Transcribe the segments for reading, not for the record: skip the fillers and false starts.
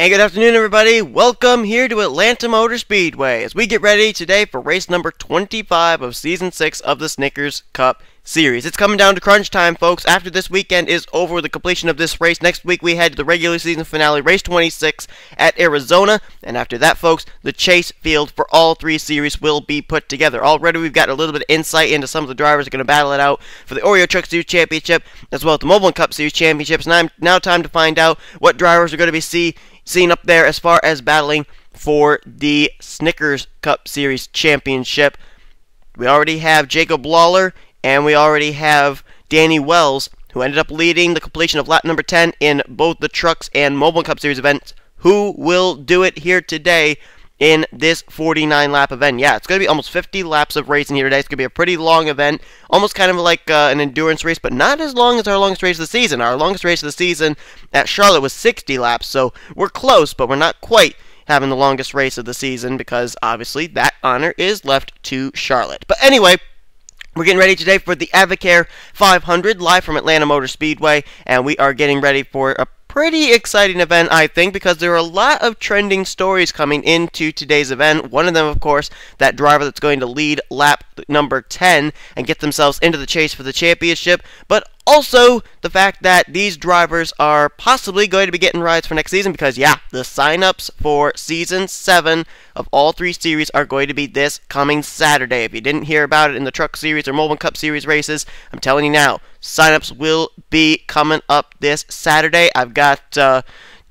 Hey, good afternoon, everybody. Welcome here to Atlanta Motor Speedway as we get ready today for race number 25 of Season 6 of the Snickers Cup Series. It's coming down to crunch time, folks. After this weekend is over with the completion of this race, next week we head to the regular season finale, race 26 at Arizona. And after that, folks, the chase field for all three series will be put together. Already we've got a little bit of insight into some of the drivers that are going to battle it out for the Oreo Truck Series Championship, as well as the Mobile Cup Series Championships. And now time to find out what drivers are going to be seen up there as far as battling for the Snickers Cup Series Championship. We already have Jacob Lawler, and we already have Danny Wells, who ended up leading the completion of lap number 10 in both the Trucks and Mobile Cup Series events. Who will do it here today in this 49-lap event? Yeah, it's going to be almost 50 laps of racing here today. It's going to be a pretty long event, almost kind of like an endurance race, but not as long as our longest race of the season. Our longest race of the season at Charlotte was 60 laps, so we're close, but we're not quite having the longest race of the season because, obviously, that honor is left to Charlotte. But anyway, we're getting ready today for the Advocare 500 live from Atlanta Motor Speedway, and we are getting ready for a pretty exciting event, I think, because there are a lot of trending stories coming into today's event. One of them, of course, that driver that's going to lead lap number 10 and get themselves into the chase for the championship, but also the fact that these drivers are possibly going to be getting rides for next season because, yeah, the sign-ups for Season 7 of all three series are going to be this coming Saturday. If you didn't hear about it in the Truck Series or Mobile Cup Series races, I'm telling you now, sign-ups will be coming up this Saturday. I've got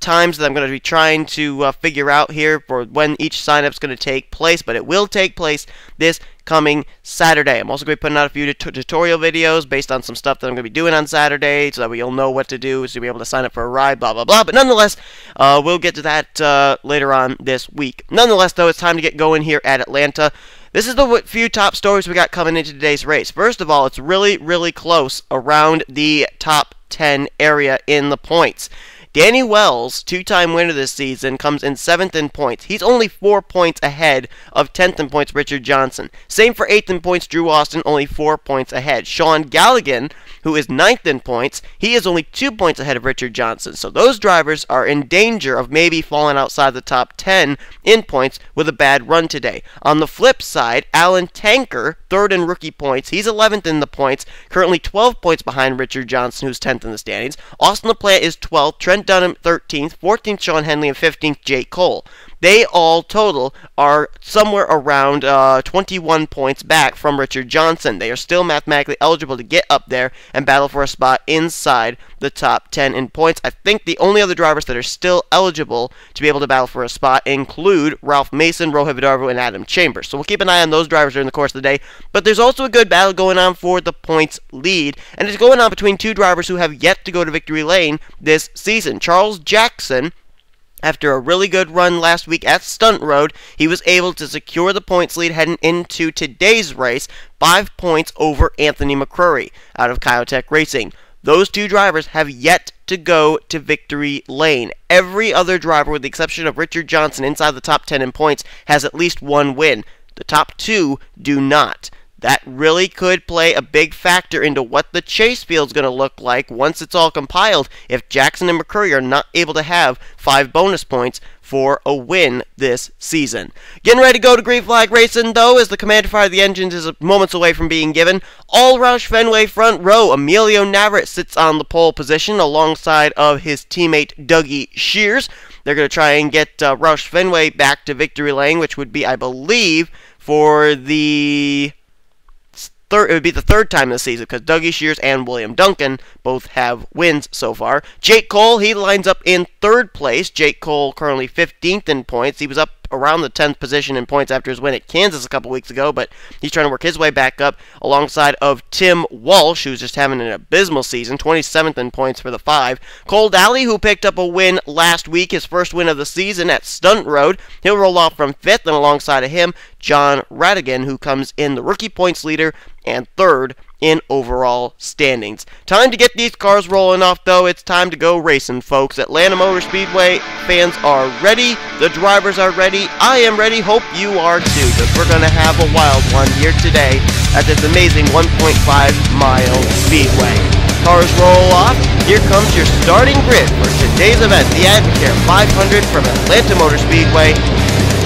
times that I'm going to be trying to figure out here for when each sign-up is going to take place, but it will take place this coming Saturday. I'm also going to be putting out a few tutorial videos based on some stuff that I'm going to be doing on Saturday so that you'll know what to do to be able to sign up for a ride, blah, blah, blah. But nonetheless, we'll get to that later on this week. Nonetheless, though, it's time to get going here at Atlanta. This is the few top stories we got coming into today's race. First of all, it's really, really close around the top 10 area in the points. Danny Wells, two-time winner this season, comes in 7th in points. He's only 4 points ahead of 10th in points, Richard Johnson. Same for 8th in points, Drew Austin, only 4 points ahead. Sean Galligan, who is 9th in points, he is only 2 points ahead of Richard Johnson. So those drivers are in danger of maybe falling outside the top 10 in points with a bad run today. On the flip side, Alan Tanker, 3rd in rookie points, he's 11th in the points, currently 12 points behind Richard Johnson, who's 10th in the standings. Austin LaPlante is 12th, Trent Dunham 13th, 14th Sean Henley, and 15th Jake Cole. They all total are somewhere around 21 points back from Richard Johnson. They are still mathematically eligible to get up there and battle for a spot inside the top 10 in points. I think the only other drivers that are still eligible to be able to battle for a spot include Ralph Mason, Rohit Vidarvo, and Adam Chambers. So we'll keep an eye on those drivers during the course of the day. But there's also a good battle going on for the points lead, and it's going on between two drivers who have yet to go to victory lane this season. Charles Jackson, after a really good run last week at Stunt Road, he was able to secure the points lead heading into today's race, 5 points over Anthony McCrory out of Kyotech Racing. Those two drivers have yet to go to victory lane. Every other driver, with the exception of Richard Johnson inside the top 10 in points, has at least one win. The top two do not. That really could play a big factor into what the chase field's going to look like once it's all compiled if Jackson and McCrory are not able to have 5 bonus points for a win this season. Getting ready to go to green flag racing, though, as the command to fire the engines is moments away from being given. All Roush Fenway front row, Emilio Navarrete sits on the pole position alongside of his teammate Dougie Shears. They're going to try and get Roush Fenway back to victory lane, which would be, I believe, for the it would be the third time this season because Dougie Shears and William Duncan both have wins so far. Jake Cole, he lines up in 3rd place. Jake Cole currently 15th in points. He was up around the 10th position in points after his win at Kansas a couple weeks ago, but he's trying to work his way back up alongside of Tim Walsh, who's just having an abysmal season, 27th in points for the 5. Cole Daly, who picked up a win last week, his first win of the season at Stunt Road, he'll roll off from 5th, and alongside of him, John Radigan, who comes in the rookie points leader and 3rd in overall standings. Time to get these cars rolling off, though. It's time to go racing, folks. Atlanta Motor Speedway fans are ready. The drivers are ready. I am ready. Hope you are too, because we're going to have a wild one here today at this amazing 1.5-mile speedway. cars roll off, here comes your starting grid for today's event, the Advocare 500 from Atlanta Motor Speedway.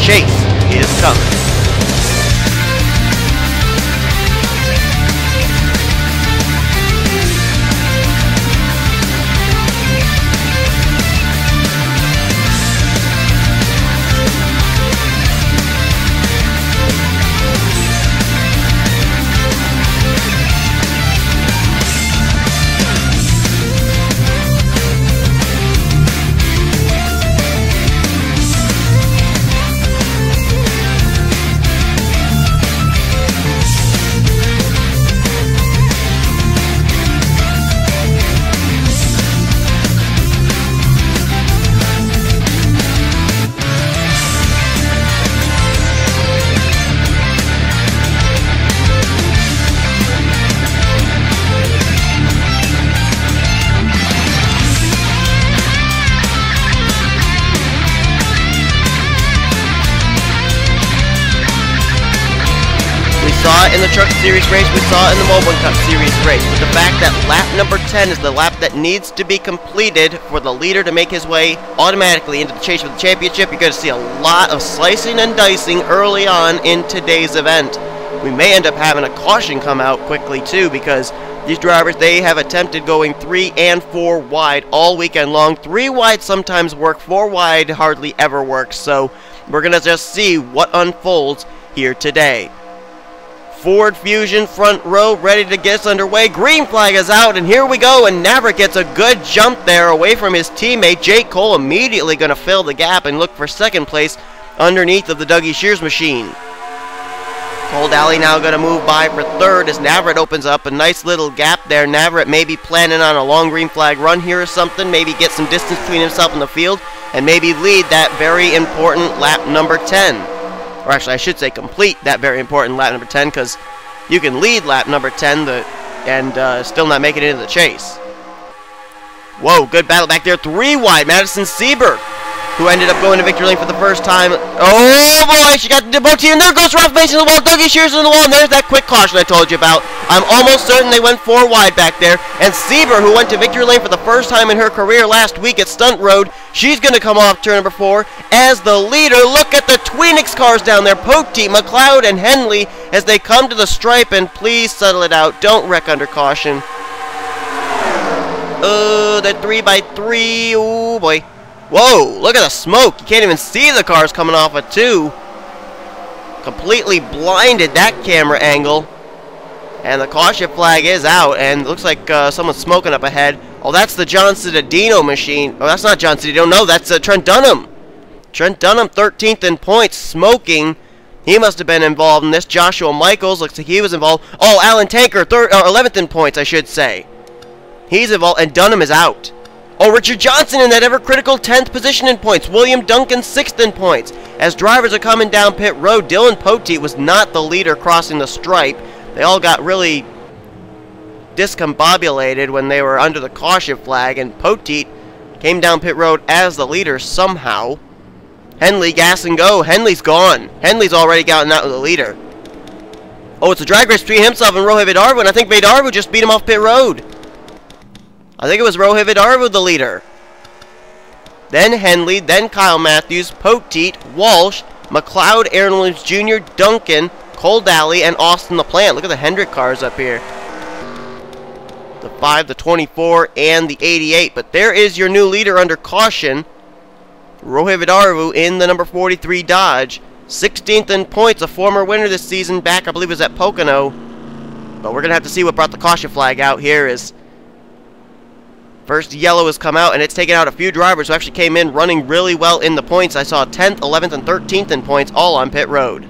Chase is coming. We saw it in the Truck Series race, we saw it in the Mobile Cup Series race, but the fact that lap number 10 is the lap that needs to be completed for the leader to make his way automatically into the chase for the championship, you're going to see a lot of slicing and dicing early on in today's event. We may end up having a caution come out quickly too, because these drivers, they have attempted going 3 and 4 wide all weekend long. 3 wide sometimes work, 4 wide hardly ever works, so we're going to just see what unfolds here today. Ford Fusion front row ready to get us underway. Green flag is out, and here we go, and Maverick gets a good jump there away from his teammate. Jake Cole immediately going to fill the gap and look for second place underneath of the Dougie Shears machine. Cole Daly now going to move by for third as Navarrete opens up a nice little gap there. Navarrete may be planning on a long green flag run here or something, maybe get some distance between himself and the field, and maybe lead that very important lap number 10. Or actually, I should say complete that very important lap number 10, because you can lead lap number 10 and still not make it into the chase. Whoa, good battle back there. 3 wide. Madison Seberg, who ended up going to victory lane for the first time. Oh boy, she got the Boti, and there goes Ralph Mason in the wall. Dougie Shears in the wall, and there's that quick caution I told you about. I'm almost certain they went 4 wide back there. And Seberg, who went to victory lane for the first time in her career last week at Stunt Road, she's going to come off turn number 4 as the leader. Look at the Tweenix cars down there. Poteet, McLeod, and Henley as they come to the stripe, and please settle it out. Don't wreck under caution. That 3x3. Oh boy. Whoa, look at the smoke. You can't even see the cars coming off of 2. Completely blinded that camera angle. And the caution flag is out, and it looks like someone's smoking up ahead. Oh, that's the John Citadino machine. Oh, that's not John Citadino. No, that's Trent Dunham. Trent Dunham, 13th in points, smoking. He must have been involved in this. Joshua Michaels, looks like he was involved. Oh, Alan Tanker, 11th in points, I should say. He's involved, and Dunham is out. Oh, Richard Johnson in that ever-critical 10th position in points. William Duncan 6th in points. As drivers are coming down pit road, Dylan Poteet was not the leader crossing the stripe. They all got really discombobulated when they were under the caution flag, and Poteet came down pit road as the leader somehow. Henley, gas and go. Henley's gone. Henley's already gotten out with the leader. Oh, it's a drag race between himself and Rohit Vidarvu, and I think Vidarvu just beat him off pit road. I think it was Rohit Vidarvu the leader. Then Henley, then Kyle Matthews, Poteet, Walsh, McLeod, Aaron Williams Jr., Duncan, Cole Daly, and Austin LaPlante. Look at the Hendrick cars up here. The 5, the 24, and the 88. But there is your new leader under caution. Rohit Vidarvu in the number 43 Dodge. 16th in points, a former winner this season back, I believe it was at Pocono. But we're going to have to see what brought the caution flag out here is first yellow has come out, and it's taken out a few drivers who actually came in running really well in the points. I saw 10th, 11th, and 13th in points, all on pit road.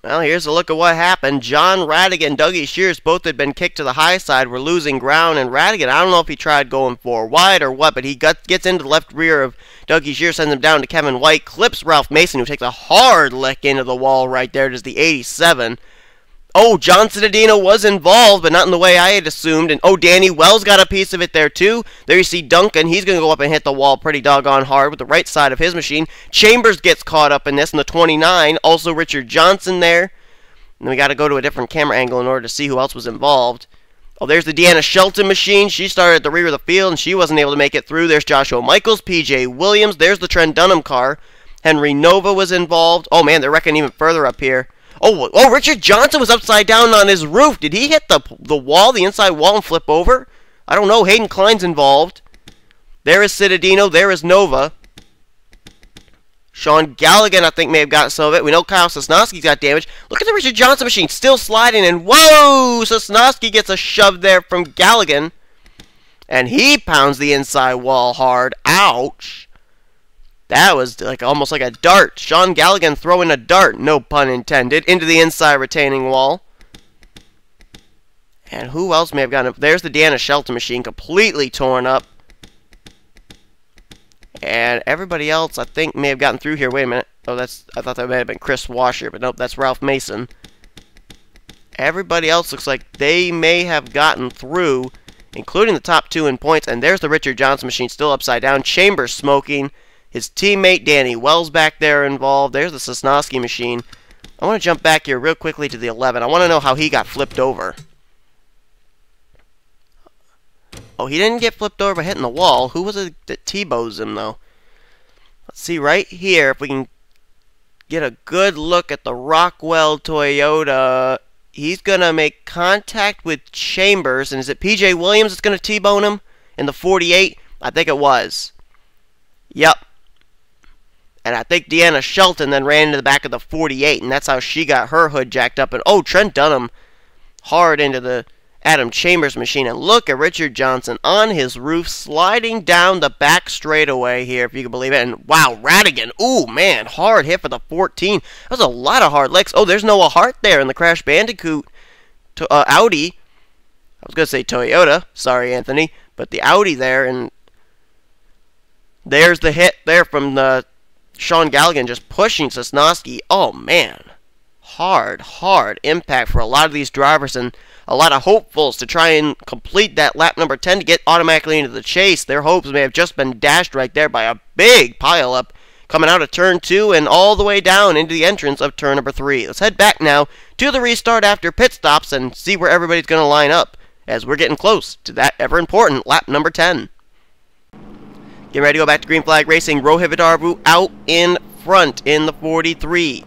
Well, here's a look at what happened. John Radigan and Dougie Shears both had been kicked to the high side, were losing ground, and Radigan, I don't know if he tried going 4 wide or what, but he gets into the left rear of Dougie Shears, sends him down to Kevin White, clips Ralph Mason, who takes a hard lick into the wall right there. It is the 87. Oh, John Citadino was involved, but not in the way I had assumed. And, oh, Danny Wells got a piece of it there, too. There you see Duncan. He's going to go up and hit the wall pretty doggone hard with the right side of his machine. Chambers gets caught up in this in the 29. Also, Richard Johnson there. And we got to go to a different camera angle in order to see who else was involved. Oh, there's the Deanna Shelton machine. She started at the rear of the field, and she wasn't able to make it through. There's Joshua Michaels, P.J. Williams. There's the Trent Dunham car. Henry Nova was involved. Oh, man, they're wrecking even further up here. Oh, Richard Johnson was upside down on his roof. Did he hit the wall, the inside wall, and flip over? I don't know. Hayden Klein's involved. There is Citadino. There is Nova. Sean Galligan, I think, may have gotten some of it. We know Kyle Sosnowski's got damage. Look at the Richard Johnson machine still sliding, and whoa! Sosnowski gets a shove there from Galligan. And he pounds the inside wall hard. Ouch. That was like almost like a dart. Sean Galligan throwing a dart, no pun intended, into the inside retaining wall. And who else may have gotten up? There's the Deanna Shelton machine completely torn up. And everybody else, I think, may have gotten through here. Wait a minute. Oh, I thought that may have been Chris Washer, but nope, that's Ralph Mason. Everybody else looks like they may have gotten through, including the top 2 in points. And there's the Richard Johnson machine still upside down. Chambers smoking. His teammate Danny Wells back there involved. There's the Sosnowski machine. I want to jump back here real quickly to the 11. I want to know how he got flipped over. Oh, he didn't get flipped over by hitting the wall. Who was it that T-bows him, though? Let's see right here if we can get a good look at the Rockwell Toyota. He's going to make contact with Chambers. And is it P.J. Williams that's going to T-bone him in the 48? I think it was. Yep. And I think Deanna Shelton then ran into the back of the 48, and that's how she got her hood jacked up. And oh, Trent Dunham hard into the Adam Chambers machine. And look at Richard Johnson on his roof sliding down the back straightaway here, if you can believe it. And wow, Radigan. Ooh, man, hard hit for the 14. That was a lot of hard licks. Oh, there's Noah Hart there in the Crash Bandicoot Audi. I was going to say Toyota. Sorry, Anthony. But the Audi there, and there's the hit there from the Sean Galligan just pushing Sosnowski. Oh, man. Hard impact for a lot of these drivers and a lot of hopefuls to try and complete that lap number 10 to get automatically into the chase. Their hopes may have just been dashed right there by a big pileup coming out of turn 2 and all the way down into the entrance of turn number 3. Let's head back now to the restart after pit stops and see where everybody's going to line up as we're getting close to that ever-important lap number 10. Getting ready to go back to Green Flag Racing. Rohit Vidarbu out in front in the 43.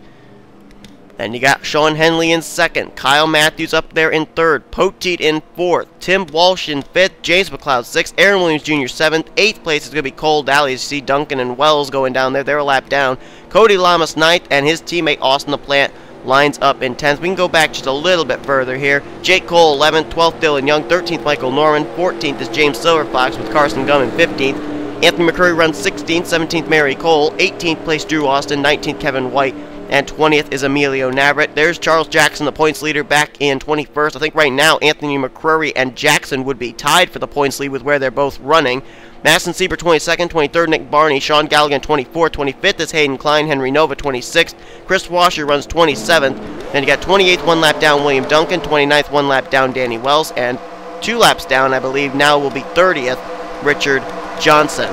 Then you got Sean Henley in second. Kyle Matthews up there in third. Poteet in fourth. Tim Walsh in fifth. James McLeod sixth. Aaron Williams Jr. seventh. Eighth place is going to be Cole Daly. You see Duncan and Wells going down there. They're a lap down. Cody Lamas ninth. And his teammate Austin LaPlante lines up in 10th. We can go back just a little bit further here. Jake Cole 11th. 12th Dylan Young. 13th Michael Norman. 14th is James Silverfox with Carson Gum in 15th. Anthony McCurry runs 16th, 17th Mary Cole, 18th place Drew Austin, 19th Kevin White, and 20th is Emilio Navarrete. There's Charles Jackson, the points leader, back in 21st. I think right now Anthony McCurry and Jackson would be tied for the points lead with where they're both running. Madison Sieber 22nd, 23rd Nick Barney, Sean Galligan 24th, 25th is Hayden Klein, Henry Nova 26th, Chris Washer runs 27th, then you got 28th, 1 lap down William Duncan, 29th, 1 lap down Danny Wells, and 2 laps down I believe now will be 30th Richard Johnson.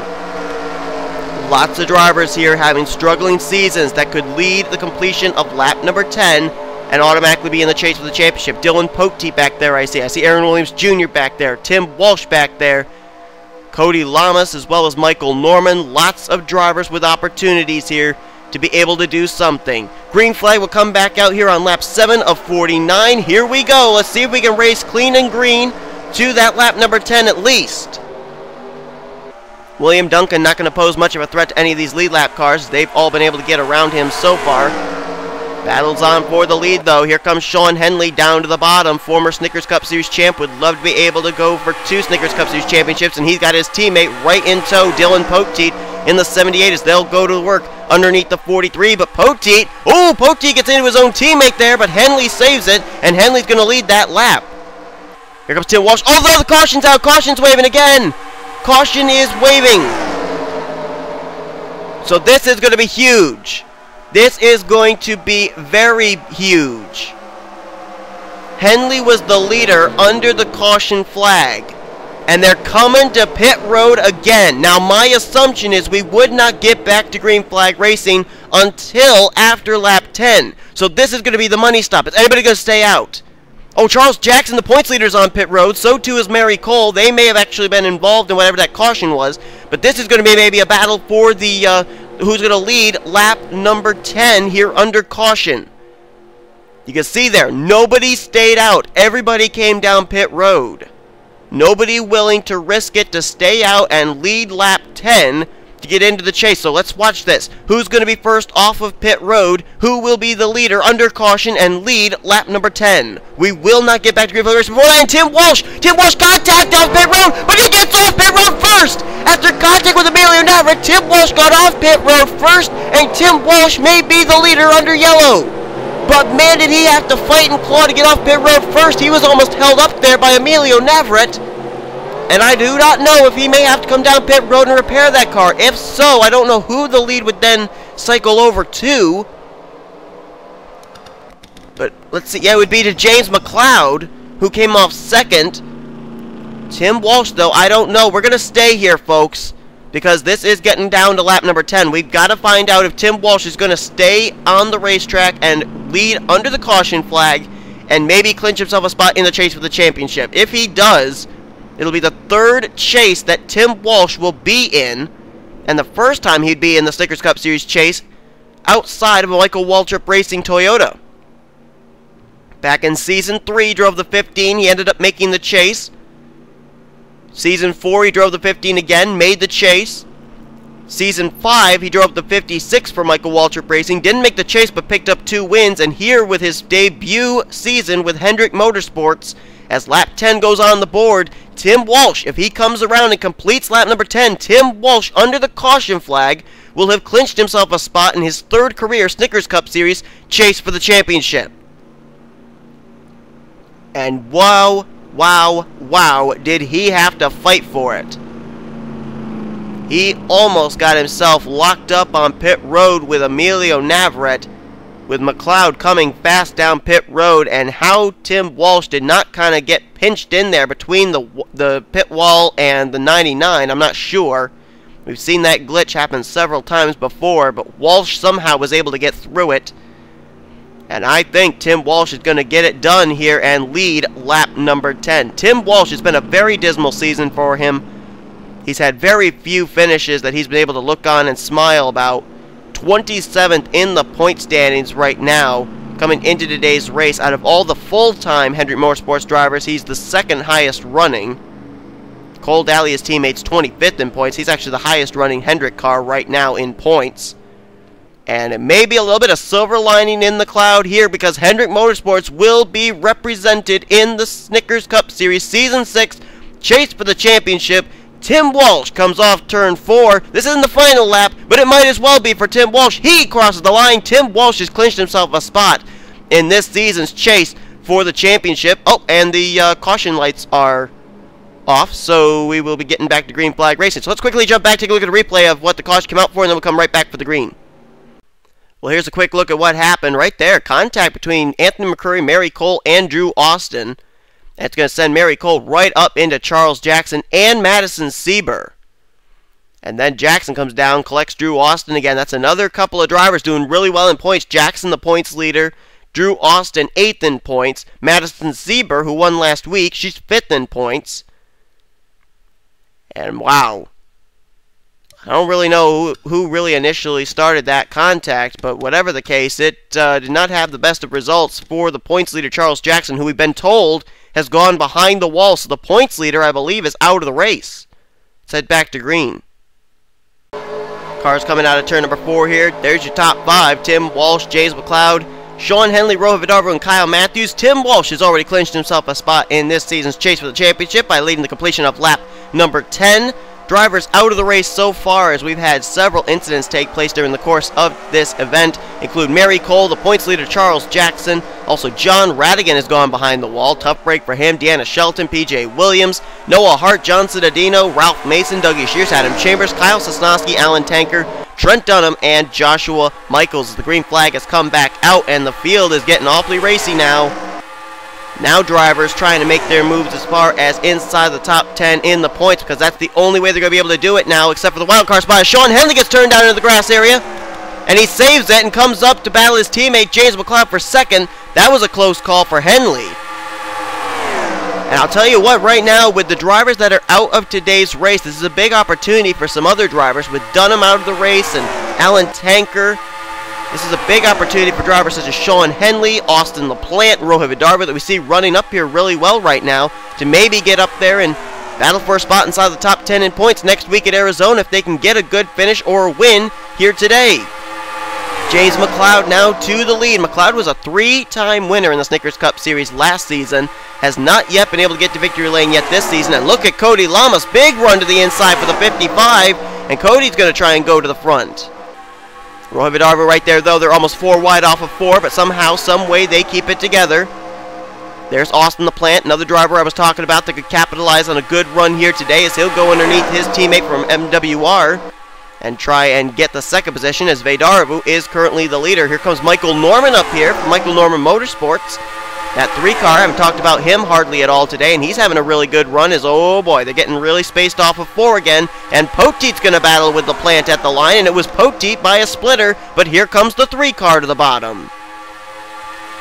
Lots of drivers here having struggling seasons that could lead the completion of lap number 10 and automatically be in the chase for the championship. Dylan Poteet back there, I see Aaron Williams Jr. back there, Tim Walsh back there, Cody Lamas as well as Michael Norman. Lots of drivers with opportunities here to be able to do something. Green flag will come back out here on lap 7 of 49. Here we go. Let's see if we can race clean and green to that lap number 10 at least. William Duncan not going to pose much of a threat to any of these lead lap cars. They've all been able to get around him so far. Battles on for the lead, though. Here comes Sean Henley down to the bottom. Former Snickers Cup Series champ. Would love to be able to go for 2 Snickers Cup Series championships, and he's got his teammate right in tow, Dylan Poteet, in the 78 as they'll go to work underneath the 43. But Poteet, Poteet gets into his own teammate there, but Henley saves it, and Henley's going to lead that lap. Here comes Tim Walsh. Although the caution's out, caution's waving again. Caution is waving. So this is going to be huge. This is going to be very huge. Henley was the leader under the caution flag. And they're coming to pit road again. Now my assumption is we would not get back to green flag racing until after lap 10. So this is going to be the money stop. Is anybody going to stay out? Oh, Charles Jackson, the points leader's on pit road. So too is Mary Cole. They may have actually been involved in whatever that caution was. But this is going to be maybe a battle for the who's going to lead lap number 10 here under caution. You can see there, nobody stayed out. Everybody came down pit road. Nobody willing to risk it to stay out and lead lap 10 to get into the chase. So let's watch this. Who's going to be first off of pit road? Who will be the leader under caution and lead lap number 10? We will not get back to green flag race before that. And Tim Walsh contact off pit road, but he gets off pit road first. After contact with Emilio Navarrete, Tim Walsh got off pit road first, and Tim Walsh may be the leader under yellow. But man, did he have to fight and claw to get off pit road first. He was almost held up there by Emilio Navarrete. And I do not know if he may have to come down pit road and repair that car. If so, I don't know who the lead would then cycle over to. But let's see. Yeah, it would be to James McLeod, who came off second. Tim Walsh, though, I don't know. We're going to stay here, folks, because this is getting down to lap number 10. We've got to find out if Tim Walsh is going to stay on the racetrack and lead under the caution flag and maybe clinch himself a spot in the chase for the championship. If he does, it'll be the third chase that Tim Walsh will be in, and the first time he'd be in the Snickers Cup Series chase outside of a Michael Waltrip Racing Toyota. Back in Season 3, drove the 15. He ended up making the chase. Season 4, he drove the 15 again, made the chase. Season 5, he drove the 56 for Michael Waltrip Racing. Didn't make the chase, but picked up 2 wins. And here with his debut season with Hendrick Motorsports, as lap 10 goes on the board, Tim Walsh, if he comes around and completes lap number 10, Tim Walsh, under the caution flag, will have clinched himself a spot in his third career Snickers Cup Series chase for the championship. And wow, did he have to fight for it. He almost got himself locked up on pit road with Emilio Navarrete, with McLeod coming fast down pit road, and how Tim Walsh did not kind of get pinched in there between the pit wall and the 99, I'm not sure. We've seen that glitch happen several times before, but Walsh somehow was able to get through it. And I think Tim Walsh is going to get it done here and lead lap number 10. Tim Walsh has been a very dismal season for him. He's had very few finishes that he's been able to look on and smile about. 27th in the point standings right now, coming into today's race. Out of all the full-time Hendrick Motorsports drivers, he's the second highest running. Cole Daly, his teammate's 25th in points. He's actually the highest running Hendrick car right now in points. And it may be a little bit of silver lining in the cloud here, because Hendrick Motorsports will be represented in the Snickers Cup Series Season 6 chase for the championship. Tim Walsh comes off turn 4. This isn't the final lap, but it might as well be for Tim Walsh. He crosses the line. Tim Walsh has clinched himself a spot in this season's chase for the championship. Oh, and the caution lights are off, so we will be getting back to green flag racing. So let's quickly jump back, take a look at a replay of what the caution came out for, and then we'll come right back for the green. Well, here's a quick look at what happened right there. Contact between Anthony McCurry, Mary Cole, and Drew Austin. That's going to send Mary Cole right up into Charles Jackson and Madison Sieber. And then Jackson comes down, collects Drew Austin again. That's another couple of drivers doing really well in points. Jackson, the points leader. Drew Austin, 8th in points. Madison Sieber, who won last week, she's 5th in points. And wow. I don't really know who really initially started that contact, but whatever the case, it did not have the best of results for the points leader, Charles Jackson, who we've been told has gone behind the wall. So the points leader, I believe, is out of the race. Let's head back to green. Cars coming out of turn number 4 here. There's your top 5. Tim Walsh, James McLeod, Sean Henley, Rohit Vidarbhu, and Kyle Matthews. Tim Walsh has already clinched himself a spot in this season's chase for the championship by leading the completion of lap number 10. Drivers out of the race so far, as we've had several incidents take place during the course of this event, include Mary Cole, the points leader Charles Jackson. Also, John Radigan has gone behind the wall. Tough break for him. Deanna Shelton, PJ Williams, Noah Hart, John Cittadino, Ralph Mason, Dougie Shears, Adam Chambers, Kyle Sosnowski, Alan Tanker, Trent Dunham, and Joshua Michaels. The green flag has come back out, and the field is getting awfully racy now. Now drivers trying to make their moves as far as inside the top 10 in the points, because that's the only way they're going to be able to do it now, except for the wild card spot. Sean Henley gets turned down into the grass area, and he saves it and comes up to battle his teammate James McLeod for second. That was a close call for Henley. And I'll tell you what, right now, with the drivers that are out of today's race, this is a big opportunity for some other drivers. With Dunham out of the race and Alan Tanker, this is a big opportunity for drivers such as Sean Henley, Austin LaPlante, Rohit Vidarva that we see running up here really well right now to maybe get up there and battle for a spot inside the top 10 in points next week at Arizona if they can get a good finish or a win here today. James McLeod now to the lead. McLeod was a 3-time winner in the Snickers Cup Series last season. Has not yet been able to get to victory lane yet this season. And look at Cody Lamas. Big run to the inside for the 55. And Cody's going to try and go to the front. Rohit Vidarva right there, though. They're almost 4 wide off of 4, but somehow, some way, they keep it together. There's Austin LaPlante, another driver I was talking about that could capitalize on a good run here today as he'll go underneath his teammate from MWR and try and get the second position as Vidarva is currently the leader. Here comes Michael Norman up here from Michael Norman Motorsports. That 3-car, I haven't talked about him hardly at all today, and he's having a really good run as, oh boy, they're getting really spaced off of 4 again, and Poteet's going to battle with LaPlante at the line, and it was Poteet by a splitter, but here comes the 3-car to the bottom.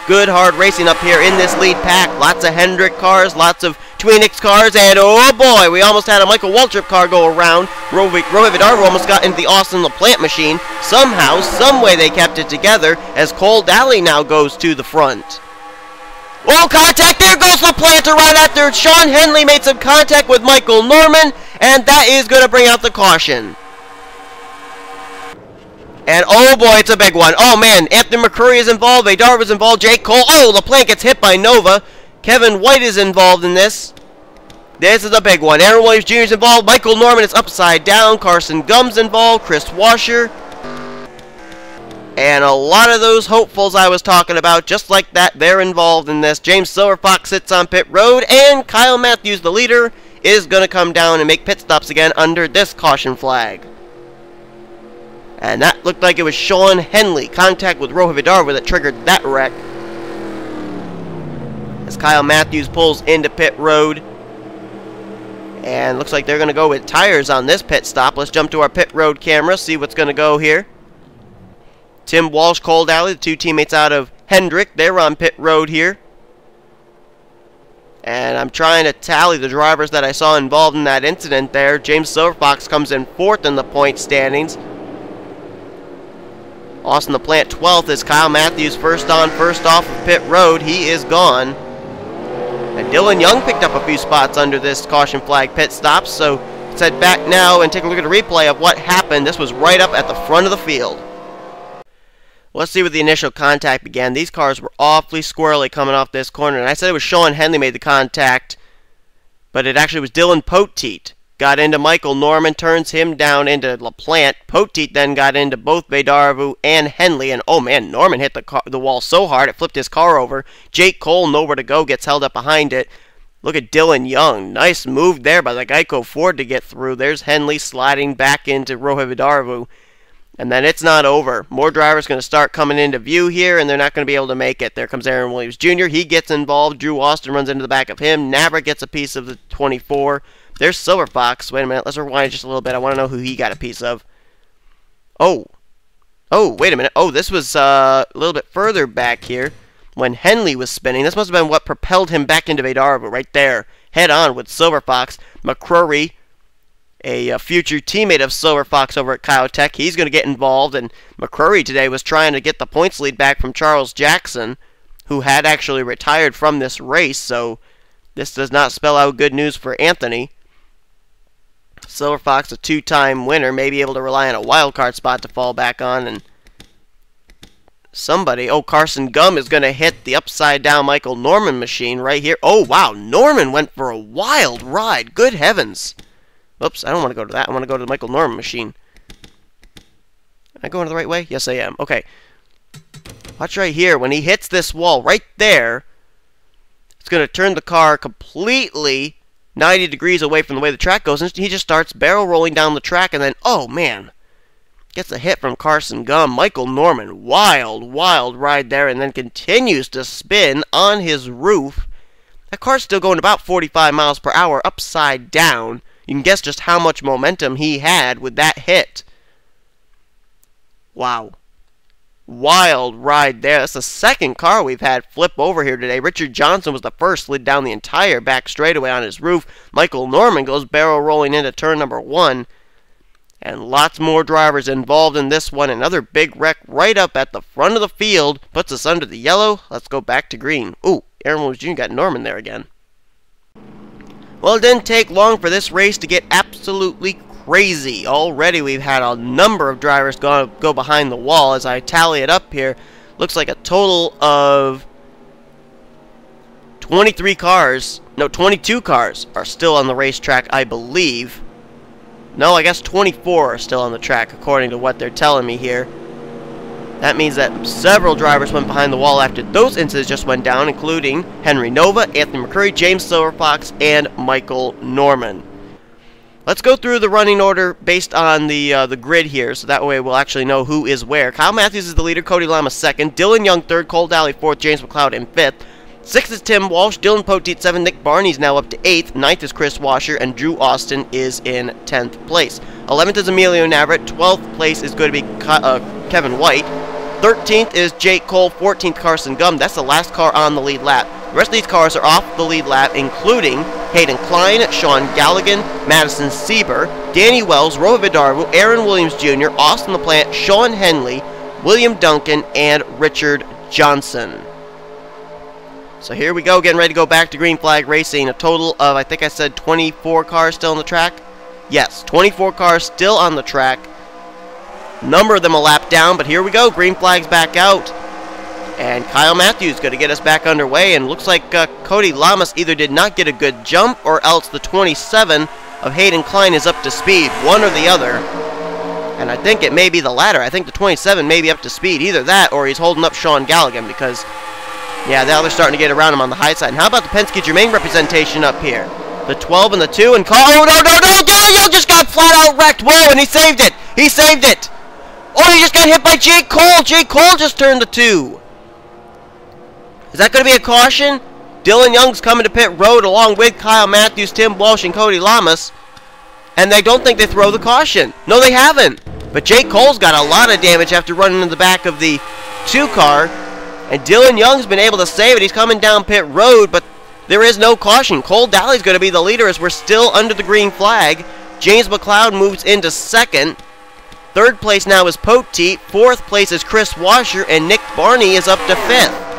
Good hard racing up here in this lead pack. Lots of Hendrick cars, lots of Tweenix cars, and oh boy, we almost had a Michael Waltrip car go around. Rohit Vidarva almost got into the Austin LaPlante machine. Somehow, someway they kept it together as Cole Daly now goes to the front. Oh, contact! There goes LaPlante right after Sean Henley made some contact with Michael Norman, and that is going to bring out the caution. And oh boy, it's a big one. Oh man, Anthony McCurry is involved, Vidarva is involved, Jake Cole. Oh, LaPlante gets hit by Nova. Kevin White is involved in this. This is a big one. Aaron Williams Jr. is involved. Michael Norman is upside down. Carson Gumb's involved. Chris Washer. And a lot of those hopefuls I was talking about, just like that, they're involved in this. James Silverfox sits on pit road, and Kyle Matthews, the leader, is going to come down and make pit stops again under this caution flag. And that looked like it was Sean Henley, contact with Rohit Vidarva, that triggered that wreck. As Kyle Matthews pulls into pit road. And looks like they're going to go with tires on this pit stop. Let's jump to our pit road camera, see what's going to go here. Tim Walsh, Cole Daly, the 2 teammates out of Hendrick, they're on pit road here. And I'm trying to tally the drivers that I saw involved in that incident there. James Silverfox comes in 4th in the point standings. Austin LaPlante 12th as Kyle Matthews first on, first off of pit road. He is gone. And Dylan Young picked up a few spots under this caution flag pit stop. So let's head back now and take a look at a replay of what happened. This was right up at the front of the field. Let's see where the initial contact began. These cars were awfully squirrely coming off this corner. And I said it was Sean Henley made the contact, but it actually was Dylan Poteet. Got into Michael Norman, turns him down into LaPlante. Poteet then got into both Vidarva and Henley. And oh man, Norman hit the wall so hard it flipped his car over. Jake Cole, nowhere to go, gets held up behind it. Look at Dylan Young. Nice move there by the Geico Ford to get through. There's Henley sliding back into Rohit Vidarva. And then it's not over. More drivers going to start coming into view here, and they're not going to be able to make it. There comes Aaron Williams Jr. He gets involved. Drew Austin runs into the back of him. Navra gets a piece of the 24. There's Silverfox. Wait a minute. Let's rewind just a little bit. I want to know who he got a piece of. Oh, wait a minute. Oh, this was a little bit further back here when Henley was spinning. This must have been what propelled him back into Vidarva right there. Head on with Silverfox. McCrory, a future teammate of Silverfox over at Kyle Tech. He's going to get involved, and McCrory today was trying to get the points lead back from Charles Jackson, who had actually retired from this race, so this does not spell out good news for Anthony. Silverfox, a 2-time winner, may be able to rely on a wildcard spot to fall back on, and somebody, oh, Carson Gum is going to hit the upside-down Michael Norman machine right here. Oh, wow, Norman went for a wild ride. Good heavens. Oops, I don't want to go to that. I want to go to the Michael Norman machine. Am I going the right way? Yes, I am. Okay. Watch right here. When he hits this wall right there, it's going to turn the car completely 90 degrees away from the way the track goes, and he just starts barrel rolling down the track, and then, oh, man, gets a hit from Carson Gum. Michael Norman, wild, wild ride there, and then continues to spin on his roof. That car's still going about 45 miles per hour upside down. You can guess just how much momentum he had with that hit. Wow. wild ride there. That's the second car we've had flip over here today. Richard Johnson was the first, slid down the entire back straightaway on his roof. Michael Norman goes barrel rolling into turn number 1. And lots more drivers involved in this one. Another big wreck right up at the front of the field. Puts us under the yellow. Let's go back to green. Ooh, Aaron Williams Jr. got Norman there again. Well, it didn't take long for this race to get absolutely crazy. Already we've had a number of drivers go behind the wall. As I tally it up here, looks like a total of 22 cars are still on the racetrack, I believe. No, I guess 24 are still on the track, according to what they're telling me here. That means that several drivers went behind the wall after those incidents just went down, including Henry Nova, Anthony McCurry, James Silverfox, and Michael Norman. Let's go through the running order based on the grid here, so that way we'll actually know who is where. Kyle Matthews is the leader, Cody Lamas second, Dylan Young third, Cole Daly fourth, James McLeod in fifth. 6th is Tim Walsh, Dylan Poteet 7th, Nick Barney's now up to 8th, 9th is Chris Washer, and Drew Austin is in 10th place. 11th is Emilio Navarrete, 12th place is going to be Kevin White, 13th is Jake Cole, 14th Carson Gum. That's the last car on the lead lap. The rest of these cars are off the lead lap, including Hayden Klein, Sean Galligan, Madison Sieber, Danny Wells, Rohit Vidarvu, Aaron Williams Jr., Austin LaPlante, Sean Henley, William Duncan, and Richard Johnson. So here we go, getting ready to go back to green flag racing. A total of, I think I said 24 cars still on the track? Yes, 24 cars still on the track. Number of them a lap down, but here we go. Green flag's back out. And Kyle Matthews going to get us back underway. And looks like Cody Lamas either did not get a good jump or else the 27 of Hayden Klein is up to speed. One or the other. And I think it may be the latter. I think the 27 may be up to speed. Either that or he's holding up Sean Galligan because, yeah, now they're starting to get around him on the high side. And how about the Penske Germain representation up here? The 12 and the 2 and oh, no, Dylan Young just got flat out wrecked. Whoa, and he saved it. He saved it. Oh, he just got hit by Jake Cole. Jake Cole just turned the 2. Is that going to be a caution? Dylan Young's coming to pit road along with Kyle Matthews, Tim Walsh, and Cody Lamas. And they don't think they throw the caution. No, they haven't. But Jake Cole's got a lot of damage after running in the back of the 2 car. And Dylan Young's been able to save it. He's coming down pit road, but there is no caution. Cole Daly's going to be the leader as we're still under the green flag. James McLeod moves into 2nd. 3rd place now is Poteet. 4th place is Chris Washer. And Nick Barney is up to 5th.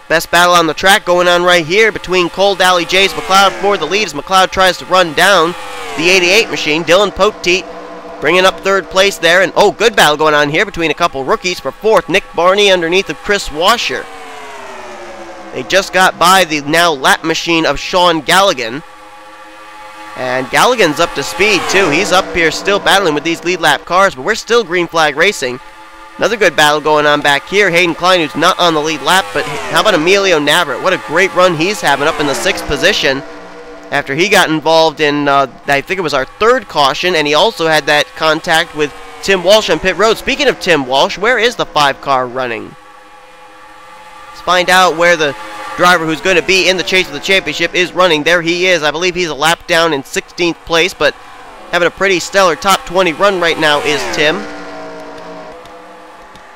Best battle on the track going on right here between Cole Daly, James McLeod for the lead as McLeod tries to run down the 88 machine. Dylan Poteet bringing up 3rd place there. And oh, good battle going on here between a couple rookies for 4th. Nick Barney underneath of Chris Washer. They just got by the now lap machine of Sean Galligan. And Galligan's up to speed too. He's up here still battling with these lead lap cars, but we're still green flag racing. Another good battle going on back here. Hayden Klein, who's not on the lead lap, but how about Emilio Navarrete? What a great run he's having up in the 6th position after he got involved in, I think it was our 3rd caution, and he also had that contact with Tim Walsh on pit road. Speaking of Tim Walsh, where is the 5 car running? Let's find out where the driver who's going to be in the chase of the championship is running. There he is. I believe he's a lap down in 16th place, but having a pretty stellar top 20 run right now is Tim.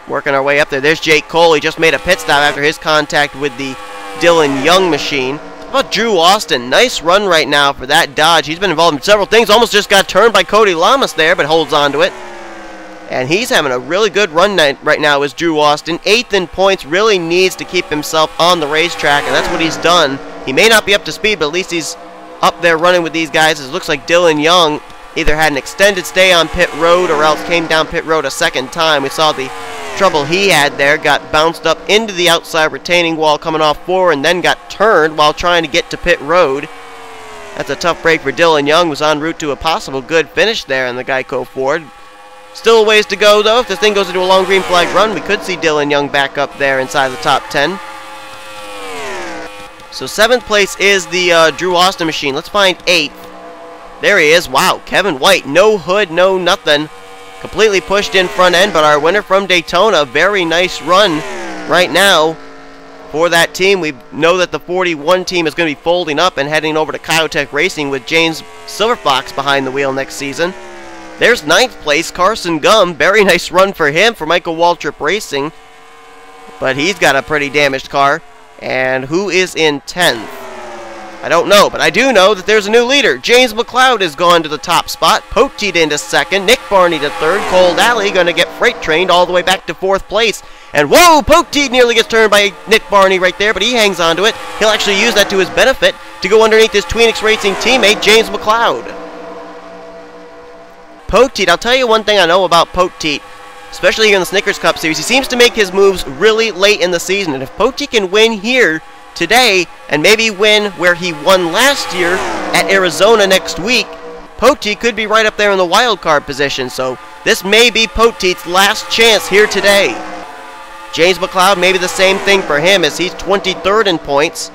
Working our way up there. There's Jake Cole. He just made a pit stop after his contact with the Dylan Young machine. How about Drew Austin? Nice run right now for that Dodge. He's been involved in several things. Almost just got turned by Cody Lamas there, but holds on to it. And he's having a really good run right now is Drew Austin. 8th in points, really needs to keep himself on the racetrack, and that's what he's done. He may not be up to speed, but at least he's up there running with these guys. It looks like Dylan Young either had an extended stay on pit road or else came down pit road a 2nd time. We saw the trouble he had there, got bounced up into the outside retaining wall coming off 4 and then got turned while trying to get to pit road. That's a tough break for Dylan Young. Was en route to a possible good finish there in the Geico Ford. Still a ways to go though. If this thing goes into a long green flag run, we could see Dylan Young back up there inside the top 10. So 7th place is the Drew Austin machine. Let's find 8th. There he is. Wow, Kevin White. No hood, no nothing. Completely pushed in front end, but our winner from Daytona, very nice run right now for that team. We know that the 41 team is going to be folding up and heading over to Kyotech Racing with James Silverfox behind the wheel next season. There's 9th place, Carson Gum. Very nice run for him, for Michael Waltrip Racing. But he's got a pretty damaged car. And who is in 10th? I don't know, but I do know that there's a new leader. James McLeod has gone to the top spot. Poteet into 2nd. Nick Barney to 3rd. Cole Daly going to get freight trained all the way back to 4th place. And whoa, Poteet nearly gets turned by Nick Barney right there, but he hangs on to it. He'll actually use that to his benefit to go underneath his Tweenix Racing teammate, James McLeod. Poteet, I'll tell you one thing I know about Poteet, especially here in the Snickers Cup Series. He seems to make his moves really late in the season, and if Poteet can win here today, and maybe win where he won last year at Arizona next week, Poteet could be right up there in the wild card position, so this may be Poteet's last chance here today. James McLeod, maybe the same thing for him, as he's 23rd in points.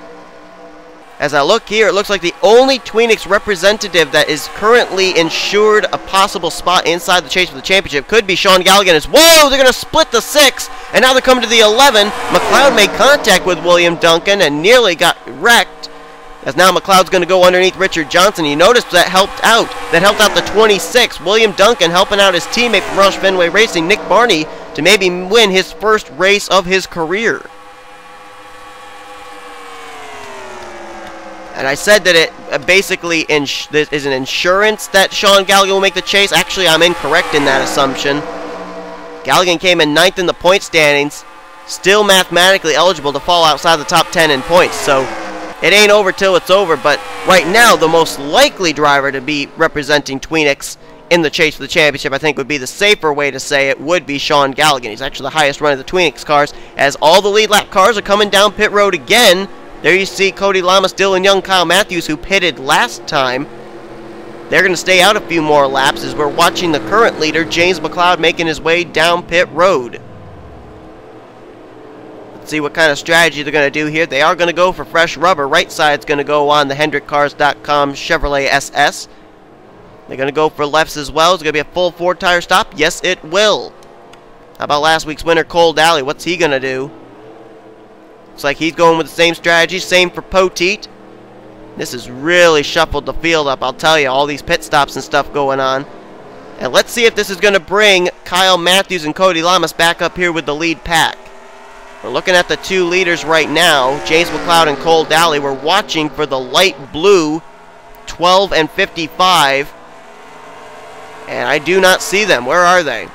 As I look here, it looks like the only Tweenix representative that is currently insured a possible spot inside the chase for the championship could be Sean Galligan. Whoa, they're going to split the 6, and now they're coming to the 11. McLeod made contact with William Duncan and nearly got wrecked, as now McLeod's going to go underneath Richard Johnson. You noticed that helped out. That helped out the 26. William Duncan helping out his teammate from Roush Fenway Racing, Nick Barney, to maybe win his first race of his career. And I said that it basically is an insurance that Sean Galligan will make the chase. Actually, I'm incorrect in that assumption. Galligan came in 9th in the point standings, still mathematically eligible to fall outside the top 10 in points. So it ain't over till it's over, but right now the most likely driver to be representing Tweenix in the chase for the championship, I think would be the safer way to say it, would be Sean Galligan. He's actually the highest runner of the Tweenix cars, as all the lead lap cars are coming down pit road again. There you see Cody Lamas, Dylan Young, Kyle Matthews, who pitted last time. They're going to stay out a few more laps as we're watching the current leader, James McLeod, making his way down pit road. Let's see what kind of strategy they're going to do here. They are going to go for fresh rubber. Right side's going to go on the HendrickCars.com Chevrolet SS. They're going to go for lefts as well. Is it going to be a full 4-tire stop? Yes, it will. How about last week's winner, Cole Daly? What's he going to do? Looks like he's going with the same strategy. Same for Poteet. This has really shuffled the field up, I'll tell you. All these pit stops and stuff going on. And let's see if this is going to bring Kyle Matthews and Cody Lamas back up here with the lead pack. We're looking at the two leaders right now, James McLeod and Cole Daly. We're watching for the light blue 12 and 55. And I do not see them. Where are they?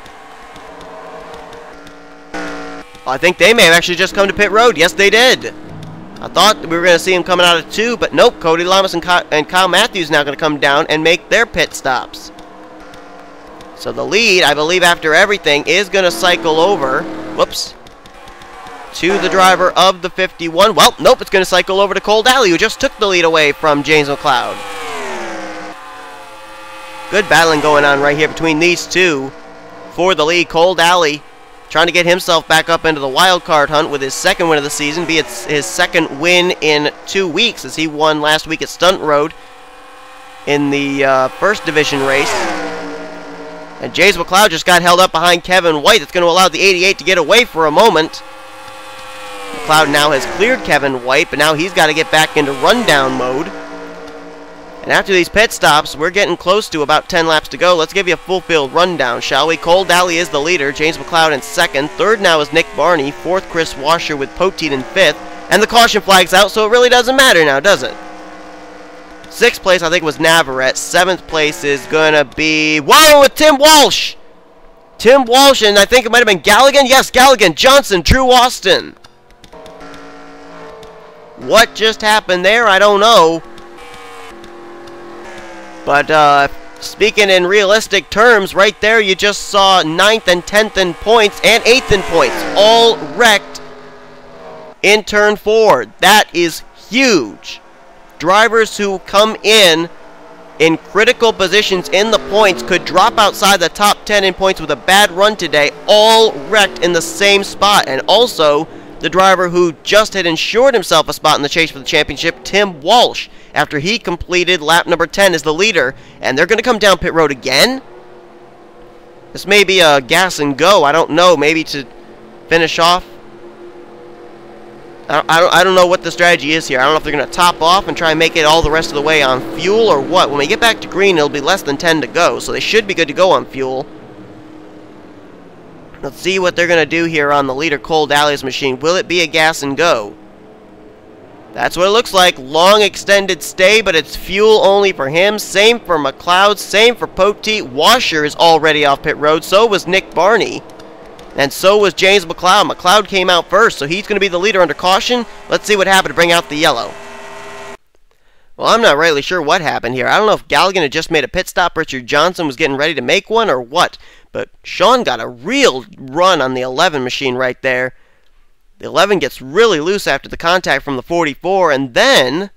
I think they may have actually just come to pit road. Yes, they did. I thought we were going to see them coming out of 2, but nope. Cody Lamas and Kyle Matthews now going to come down and make their pit stops. So the lead, I believe after everything, is going to cycle over. Whoops. To the driver of the 51. Well, nope, it's going to cycle over to Cole Daly, who just took the lead away from James McLeod. Good battling going on right here between these two for the lead. Cole Daly trying to get himself back up into the wild card hunt with his second win of the season, be it his second win in 2 weeks, as he won last week at Stunt Road in the first division race. And James McLeod just got held up behind Kevin White. That's going to allow the 88 to get away for a moment. McLeod now has cleared Kevin White, but now he's got to get back into rundown mode. And after these pit stops, we're getting close to about 10 laps to go. Let's give you a full field rundown, shall we? Cole Daly is the leader. James McLeod in 2nd. 3rd now is Nick Barney. 4th, Chris Washer with Poteet in 5th. And the caution flag's out, so it really doesn't matter now, does it? 6th place, I think, was Navarrete. 7th place is going to be... Whoa, Tim Walsh! Tim Walsh, and I think it might have been Galligan. Yes, Galligan, Johnson, Drew Austin. What just happened there? I don't know. But speaking in realistic terms, right there you just saw 9th and 10th in points and 8th in points, all wrecked in turn 4. That is huge. Drivers who come in critical positions in the points could drop outside the top 10 in points with a bad run today, all wrecked in the same spot. And also, the driver who just had insured himself a spot in the chase for the championship, Tim Walsh, after he completed lap number 10 as the leader. And they're going to come down pit road again? This may be a gas and go, I don't know, maybe to finish off I don't know what the strategy is here. I don't know if they're going to top off and try and make it all the rest of the way on fuel or what. When we get back to green, it'll be less than 10 to go, so they should be good to go on fuel. Let's see what they're going to do here on the leader Cole Daly's machine. Will it be a gas and go? That's what it looks like. Long extended stay, but it's fuel only for him. Same for McLeod. Same for Poteet. Washer is already off pit road. So was Nick Barney. And so was James McLeod. McLeod came out first, so he's going to be the leader under caution. Let's see what happened to bring out the yellow. Well, I'm not really sure what happened here. I don't know if Galligan had just made a pit stop, Richard Johnson was getting ready to make one, or what. But Sean got a real run on the 11 machine right there. The 11 gets really loose after the contact from the 44, and then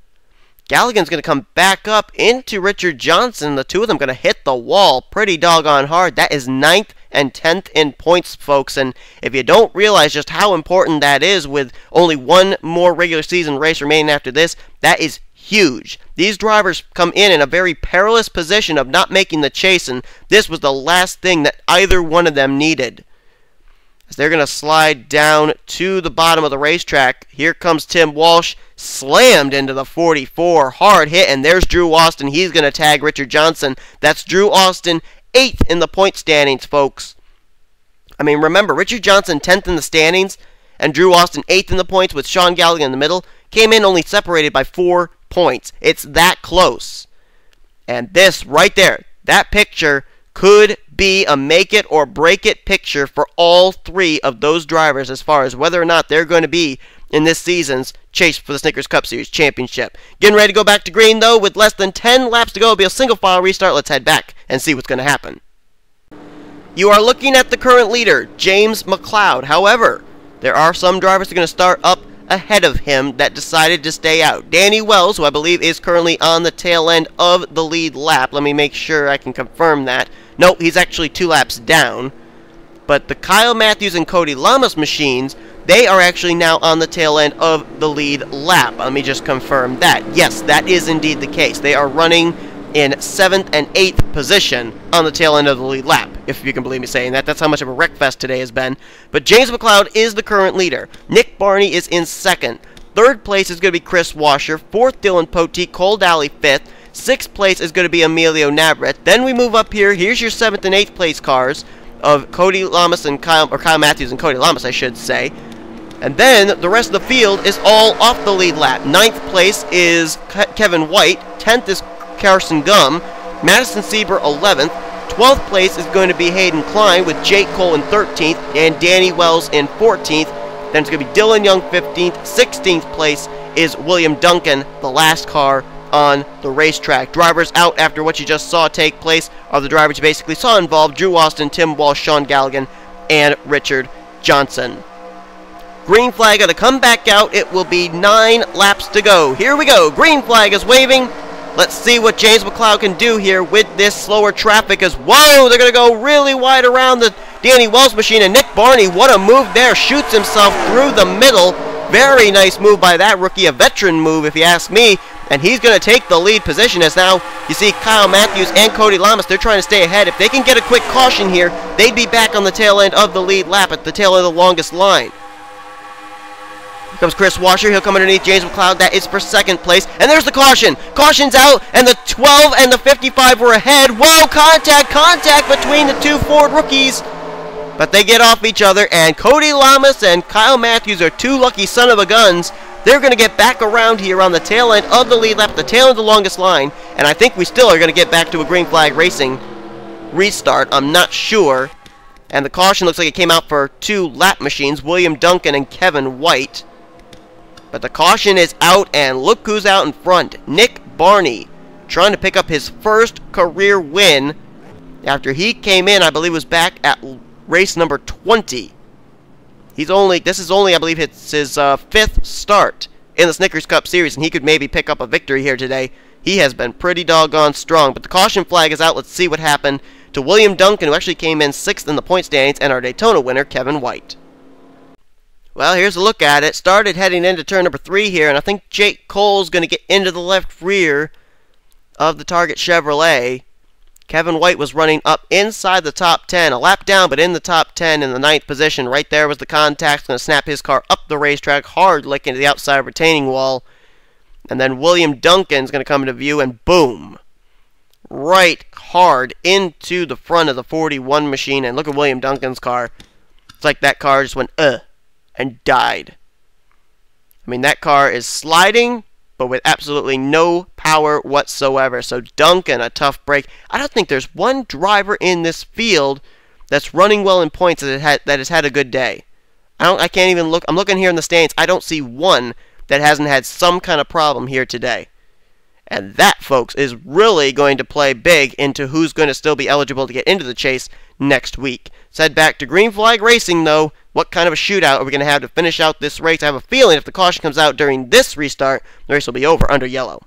Galligan's going to come back up into Richard Johnson. The two of them going to hit the wall pretty doggone hard. That is 9th and 10th in points, folks, and if you don't realize just how important that is with only one more regular season race remaining after this, that is huge. These drivers come in a very perilous position of not making the chase, and this was the last thing that either one of them needed. As they're going to slide down to the bottom of the racetrack, here comes Tim Walsh, slammed into the 44, hard hit, and there's Drew Austin. He's going to tag Richard Johnson. That's Drew Austin, 8th in the point standings, folks. I mean, remember, Richard Johnson 10th in the standings, and Drew Austin 8th in the points with Sean Galligan in the middle, came in only separated by 4 points. It's that close. And this right there, that picture could be a make it or break it picture for all 3 of those drivers as far as whether or not they're going to be in this season's chase for the Snickers Cup Series Championship. Getting ready to go back to green, though, with less than 10 laps to go. It'll be a single file restart. Let's head back and see what's going to happen. You are looking at the current leader, James McLeod. However, there are some drivers that are going to start up ahead of him that decided to stay out. Danny Wells, who I believe is currently on the tail end of the lead lap. Let me make sure I can confirm that. No, he's actually 2 laps down. But the Kyle Matthews and Cody Lamas machines, they are actually now on the tail end of the lead lap. Let me just confirm that. Yes, that is indeed the case. They are running in 7th and 8th position on the tail end of the lead lap, if you can believe me saying that. That's how much of a wreckfest today has been. But James McLeod is the current leader. Nick Barney is in 2nd. 3rd place is going to be Chris Washer. 4th, Dylan Poteet. Cole Daly, 5th. 6th place is going to be Emilio Navarrete. Then we move up here. Here's your 7th and 8th place cars of Cody Lamas and Kyle Matthews and Cody Lamas, I should say. And then the rest of the field is all off the lead lap. 9th place is Kevin White. 10th is Carson Gum. Madison Sieber, 11th. 12th place is going to be Hayden Klein with Jake Cole in 13th and Danny Wells in 14th. Then it's going to be Dylan Young, 15th. 16th place is William Duncan, the last car on the racetrack. Drivers out after what you just saw take place are the drivers you basically saw involved: Drew Austin, Tim Walsh, Sean Galligan, and Richard Johnson. Green flag going to come back out. It will be 9 laps to go. Here we go. Green flag is waving. Let's see what James McLeod can do here with this slower traffic as, whoa, they're going to go really wide around the Danny Wells machine, and Nick Barney, what a move there, shoots himself through the middle. Very nice move by that rookie, a veteran move if you ask me, and he's going to take the lead position as now you see Kyle Matthews and Cody Lamas, they're trying to stay ahead. If they can get a quick caution here, they'd be back on the tail end of the lead lap at the tail end of the longest line. Here comes Chris Washer. He'll come underneath James McLeod. That is for 2nd place. And there's the caution. Caution's out, and the 12 and the 55 were ahead. Whoa, contact between the 2 Ford rookies. But they get off each other, and Cody Lamas and Kyle Matthews are 2 lucky son of a guns. They're going to get back around here on the tail end of the lead lap, the tail end of the longest line, and I think we still are going to get back to a green flag racing restart. I'm not sure. And the caution looks like it came out for 2 lap machines, William Duncan and Kevin White. But the caution is out, and look who's out in front. Nick Barney, trying to pick up his first career win after he came in, I believe, was back at race number 20. This is only, I believe, it's his 5th start in the Snickers Cup Series, and he could maybe pick up a victory here today. He has been pretty doggone strong, but the caution flag is out. Let's see what happened to William Duncan, who actually came in 6th in the point standings, and our Daytona winner, Kevin White. Well, here's a look at it. Started heading into turn number 3 here, and I think Jake Cole's going to get into the left rear of the Target Chevrolet. Kevin White was running up inside the top 10, a lap down, but in the top 10 in the 9th position. Right there was the contact, going to snap his car up the racetrack, hard licking to the outside retaining wall. And then William Duncan's going to come into view, and boom, right hard into the front of the 41 machine. And look at William Duncan's car. It's like that car just went, and died. I mean, that car is sliding, but with absolutely no power whatsoever. So Duncan, a tough break. I don't think there's one driver in this field that's running well in points that has had a good day. I can't even look. I'm looking here in the stands. I don't see one that hasn't had some kind of problem here today. And that, folks, is really going to play big into who's going to still be eligible to get into the chase next week. Let's head back to green flag racing, though. What kind of a shootout are we going to have to finish out this race? I have a feeling if the caution comes out during this restart, the race will be over under yellow.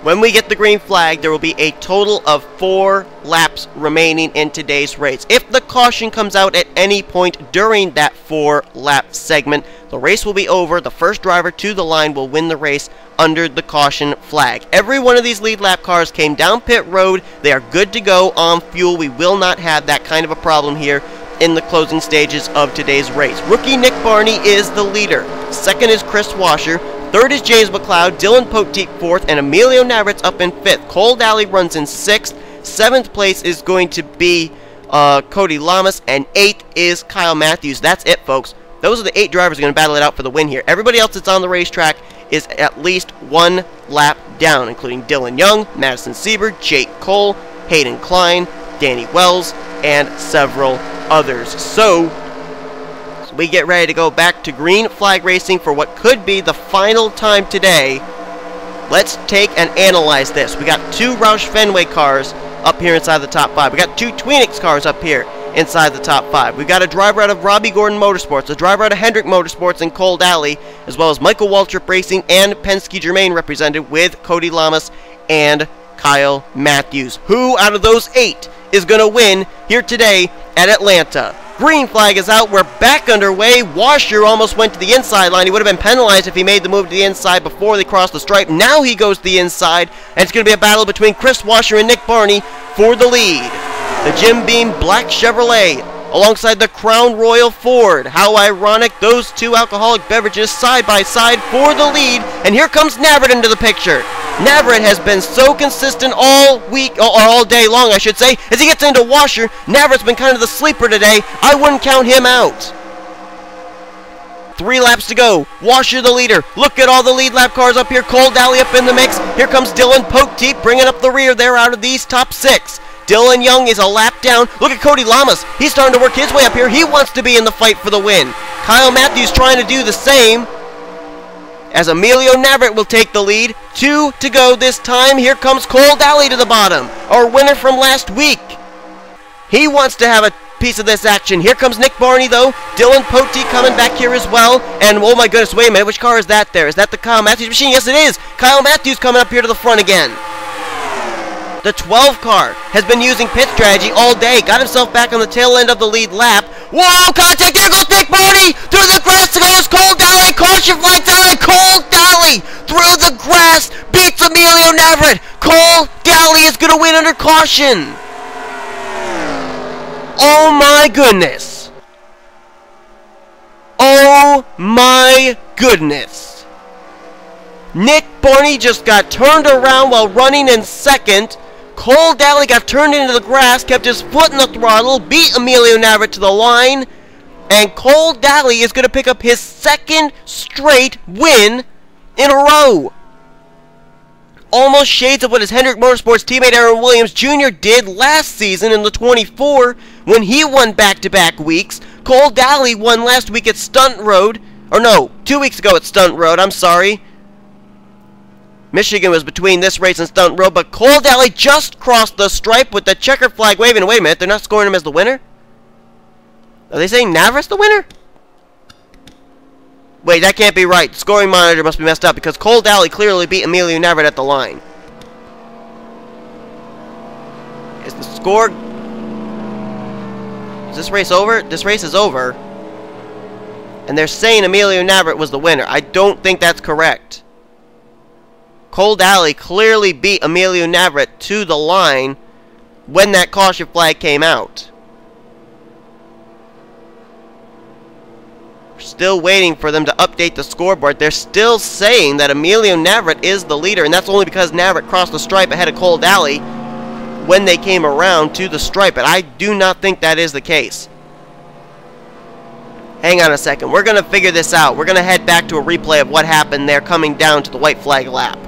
When we get the green flag, there will be a total of 4 laps remaining in today's race. If the caution comes out at any point during that 4-lap segment, the race will be over. The first driver to the line will win the race under the caution flag. Every one of these lead lap cars came down pit road. They are good to go on fuel. We will not have that kind of a problem here in the closing stages of today's race. Rookie Nick Barney is the leader. Second is Chris Washer. Third is James McLeod, Dylan Poteet 4th, and Emilio Navritz up in 5th. Cole Daly runs in 6th. 7th place is going to be Cody Lamas, and 8th is Kyle Matthews. That's it, folks. Those are the 8 drivers going to battle it out for the win here. Everybody else that's on the racetrack is at least 1 lap down, including Dylan Young, Madison Siebert, Jake Cole, Hayden Klein, Danny Wells, and several others. So we get ready to go back to green flag racing for what could be the final time today. Let's take and analyze this. We got 2 Roush Fenway cars up here inside the top 5. We got 2 Tweenix cars up here inside the top 5. We've got a driver out of Robbie Gordon Motorsports, a driver out of Hendrick Motorsports and Cole Daly, as well as Michael Waltrip Racing and Penske Germain represented with Cody Lamas and Kyle Matthews. Who out of those 8 is going to win here today at Atlanta? Green flag is out. We're back underway. Washer almost went to the inside line. He would have been penalized if he made the move to the inside before they crossed the stripe. Now he goes to the inside, and it's going to be a battle between Chris Washer and Nick Barney for the lead. The Jim Beam Black Chevrolet alongside the Crown Royal Ford. How ironic, those 2 alcoholic beverages side by side for the lead. And here comes Navrit into the picture. Navrit has been so consistent all week, or all day long, I should say. As he gets into Washer, Navrit's been kind of the sleeper today. I wouldn't count him out. 3 laps to go. Washer the leader. Look at all the lead lap cars up here. Cole Daly up in the mix. Here comes Dylan Poteet bringing up the rear there out of these top 6. Dylan Young is a lap down. Look at Cody Lamas. He's starting to work his way up here. He wants to be in the fight for the win. Kyle Matthews trying to do the same, as Emilio Navrit will take the lead. 2 to go this time. Here comes Cole Daly to the bottom, our winner from last week. He wants to have a piece of this action. Here comes Nick Barney, though. Dylan Poteet coming back here as well. And, oh my goodness, wait a minute. Which car is that there? Is that the Kyle Matthews machine? Yes, it is. Kyle Matthews coming up here to the front again. The 12 car has been using pit strategy all day. Got himself back on the tail end of the lead lap. Whoa, contact. There goes Nick Barney. Through the grass goes Cole Daly. Caution flags out, and Cole Daly through the grass beats Emilio Navrit. Cole Daly is going to win under caution. Oh my goodness. Oh my goodness. Nick Barney just got turned around while running in second. Cole Daly got turned into the grass, kept his foot in the throttle, beat Emilio Navrit to the line, and Cole Daly is going to pick up his 2nd straight win in a row. Almost shades of what his Hendrick Motorsports teammate Aaron Williams Jr. did last season in the 24 when he won back-to-back weeks. Cole Daly won last week at Stunt Road, or no, 2 weeks ago at Stunt Road, I'm sorry. Michigan was between this race and Stunt Road, but Cole Daly just crossed the stripe with the checker flag waving. Wait a minute, they're not scoring him as the winner? Are they saying Navrit's the winner? Wait, that can't be right. The scoring monitor must be messed up because Cole Daly clearly beat Emilio Navrit at the line. Is the score... Is this race over? This race is over. And they're saying Emilio Navrit was the winner. I don't think that's correct. Cole Daly clearly beat Emilio Navrit to the line, when that caution flag came out. We're still waiting for them to update the scoreboard. They're still saying that Emilio Navarrete is the leader, and that's only because Navarrete crossed the stripe ahead of Cole Daly when they came around to the stripe, but I do not think that is the case. Hang on a second. We're going to figure this out. We're going to head back to a replay of what happened there coming down to the white flag lap.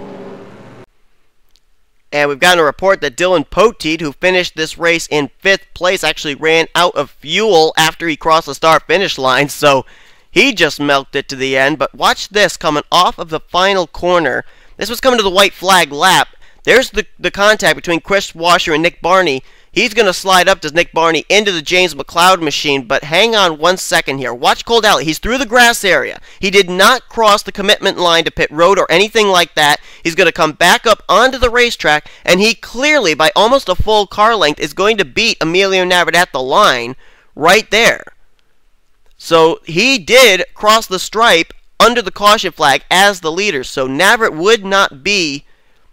And we've gotten a report that Dylan Poteet, who finished this race in 5th place, actually ran out of fuel after he crossed the start-finish line, so he just milked it to the end. But watch this coming off of the final corner. This was coming to the white flag lap. There's the contact between Chris Washer and Nick Barney. He's going to slide up to Nick Barney into the James McLeod machine, but hang on 1 second here. Watch Cole Daly. He's through the grass area. He did not cross the commitment line to pit road or anything like that. He's going to come back up onto the racetrack, and he clearly, by almost a full car length, is going to beat Emilio Navarrete at the line right there. So he did cross the stripe under the caution flag as the leader, so Navarrete would not be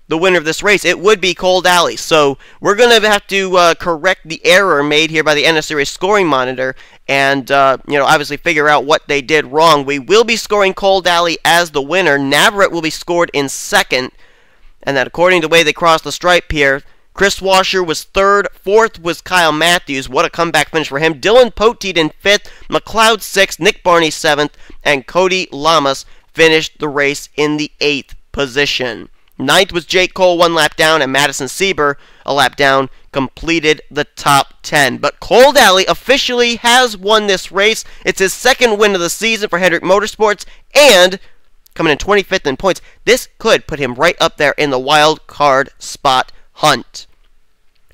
the winner of this race. It would be Cole Daly. So we're going to have to correct the error made here by the NNSCRA scoring monitor and, obviously figure out what they did wrong. We will be scoring Cole Daly as the winner. Navarrete will be scored in 2nd. And that according to the way they crossed the stripe here, Chris Washer was 3rd. 4th was Kyle Matthews. What a comeback finish for him. Dylan Poteet in 5th. McLeod 6th. Nick Barney 7th. And Cody Lamas finished the race in the 8th position. 9th was Jake Cole, 1 lap down, and Madison Sieber, a lap down, completed the top 10. But Cole Daly officially has won this race. It's his 2nd win of the season for Hendrick Motorsports, and coming in 25th in points, this could put him right up there in the wild card spot hunt.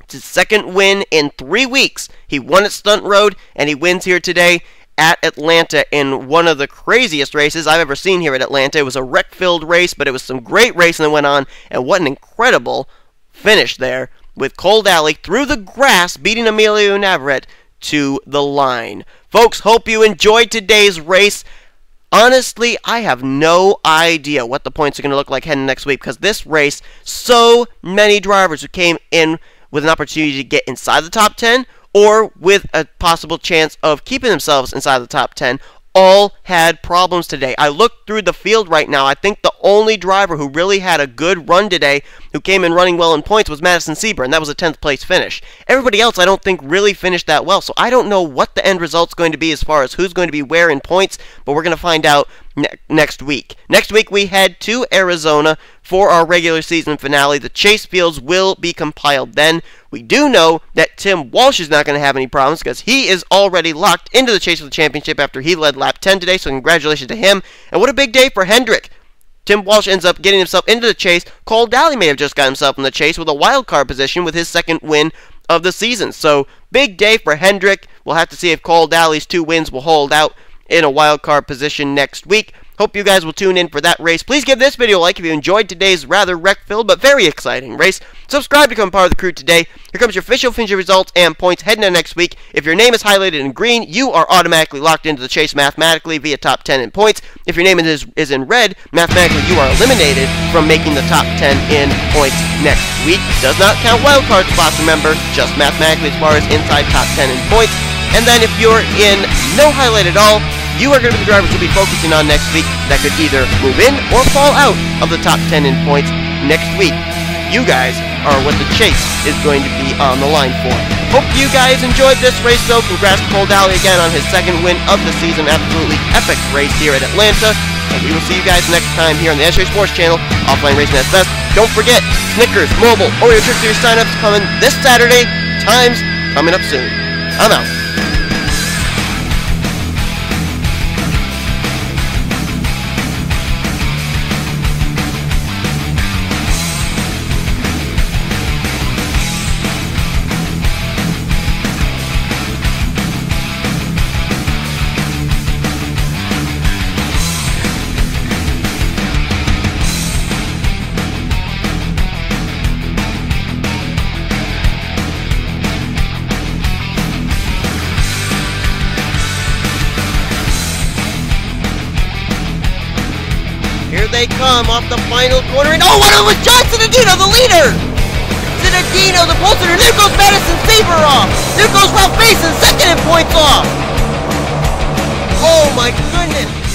It's his 2nd win in 3 weeks. He won at Stunt Road, and he wins here today at Atlanta in one of the craziest races I've ever seen here at Atlanta. It was a wreck-filled race, but it was some great racing that went on, and what an incredible finish there with Cole Daly through the grass beating Emilio Navarrete to the line. Folks, hope you enjoyed today's race. Honestly, I have no idea what the points are going to look like heading next week, because this race, so many drivers who came in with an opportunity to get inside the top 10 or with a possible chance of keeping themselves inside the top 10, all had problems today. I looked through the field right now. I think the only driver who really had a good run today, who came in running well in points, was Madison Sieber, and that was a 10th place finish. Everybody else I don't think really finished that well, so I don't know what the end result's going to be as far as who's going to be where in points, but we're going to find out next week. Next week we head to Arizona for our regular season finale. The chase fields will be compiled then. We do know that Tim Walsh is not going to have any problems because he is already locked into the chase for the championship after he led lap 10 today, so congratulations to him. And what a big day for Hendrick. Tim Walsh ends up getting himself into the chase. Cole Daly may have just got himself in the chase with a wild card position with his 2nd win of the season. So, big day for Hendrick. We'll have to see if Cole Daly's 2 wins will hold out in a wild card position next week. Hope you guys will tune in for that race. Please give this video a like if you enjoyed today's rather wreck-filled but very exciting race. Subscribe to become part of the crew today. Here comes your official finish results and points heading into next week. If your name is highlighted in green, you are automatically locked into the chase mathematically via top 10 in points. If your name is in red, mathematically you are eliminated from making the top 10 in points next week. Does not count wildcard spots, remember, just mathematically as far as inside top 10 in points. And then if you're in no highlight at all, you are going to be the drivers we'll be focusing on next week that could either move in or fall out of the top 10 in points next week. You guys are what the chase is going to be on the line for. Hope you guys enjoyed this race, though. Congrats to Cole Daly again on his 2nd win of the season. Absolutely epic race here at Atlanta. And we will see you guys next time here on the NNSCRA Sports Channel. Offline racing at its best. Don't forget, Snickers, mobile, Oreo Trick Series signups coming this Saturday. Times coming up soon. I'm out. Here they come off the final corner, and oh, what was Johnson Adino, the leader? Is it to Dino, the pole sitter. There goes Madison Saber off. There goes Ralph Mason, second and points off. Oh my goodness.